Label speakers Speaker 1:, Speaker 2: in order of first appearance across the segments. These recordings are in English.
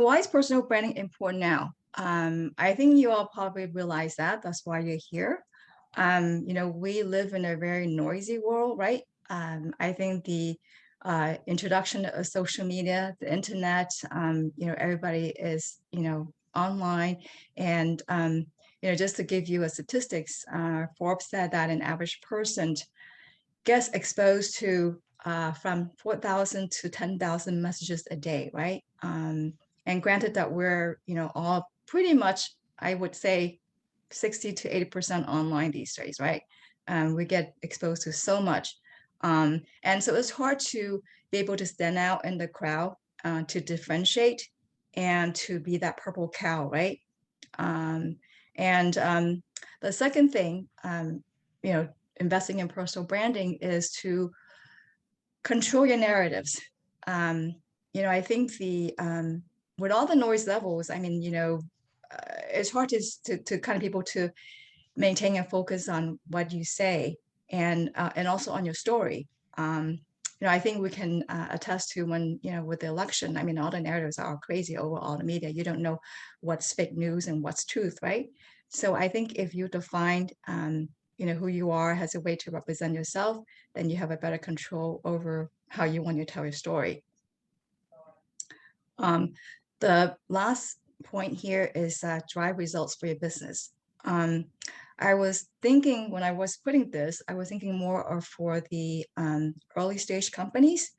Speaker 1: Why is personal branding important now? I think you all probably realize that. That's why you're here. We live in a very noisy world, right? I think the introduction of social media, the internet, everybody is, online. And, just to give you a statistics, Forbes said that an average person gets exposed to from 4,000 to 10,000 messages a day, right? And granted that we're, all pretty much, I would say, 60 to 80% online these days, right? We get exposed to so much. And so it's hard to be able to stand out in the crowd, to differentiate and to be that purple cow, right? Um, and The second thing, you know, investing in personal branding is to control your narratives. I think the with all the noise levels, it's hard to kind of people to maintain a focus on what you say and also on your story. I think we can attest to when, with the election, I mean, all the narratives are crazy over all the media. You don't know what's fake news and what's truth, right? So I think if you define, who you are as a way to represent yourself, then you have a better control over how you want to tell your story. Um, the last point here is drive results for your business. Um, I was thinking when I was putting this, I was thinking more of for the early stage companies,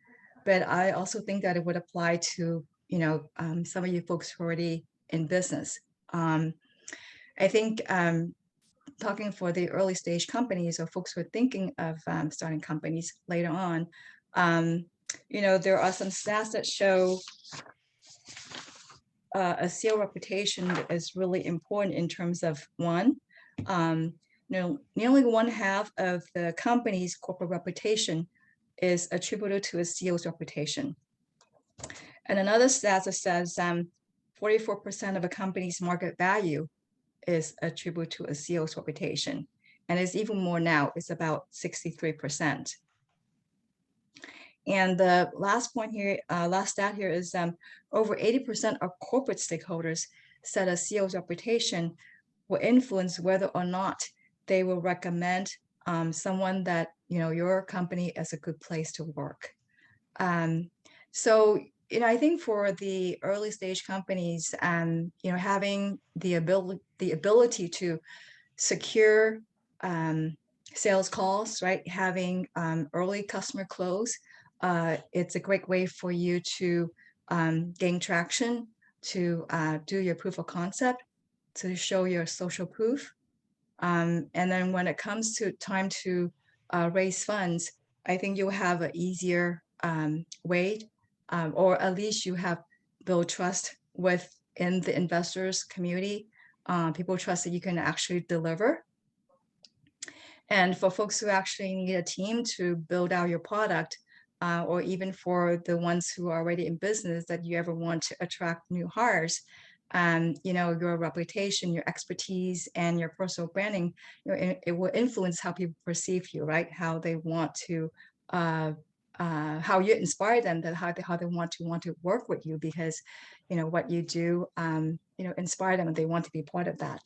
Speaker 1: but I also think that it would apply to, some of you folks who are already in business. I think talking for the early stage companies or folks who are thinking of starting companies later on, there are some stats that show a SEO reputation is really important in terms of one, nearly one half of the company's corporate reputation is attributed to a SEO's reputation. And another stat that says 44% of a company's market value is attributed to a SEO's reputation. And it's even more now, it's about 63%. And the last point here, last stat here is over 80% of corporate stakeholders said a CEO's reputation will influence whether or not they will recommend someone that, your company is a good place to work. So, I think for the early stage companies, having the ability to secure sales calls, right? Having early customer close, it's a great way for you to gain traction, to do your proof of concept, to show your social proof. And then when it comes to time to raise funds, I think you'll have an easier way, or at least you have built trust within the investors community. People trust that you can actually deliver. And for folks who actually need a team to build out your product, or even for the ones who are already in business that you ever want to attract new hires, your reputation, your expertise, and your personal branding, it will influence how people perceive you, right? How they want to, how you inspire them, that how they want to work with you because, what you do, inspire them and they want to be part of that.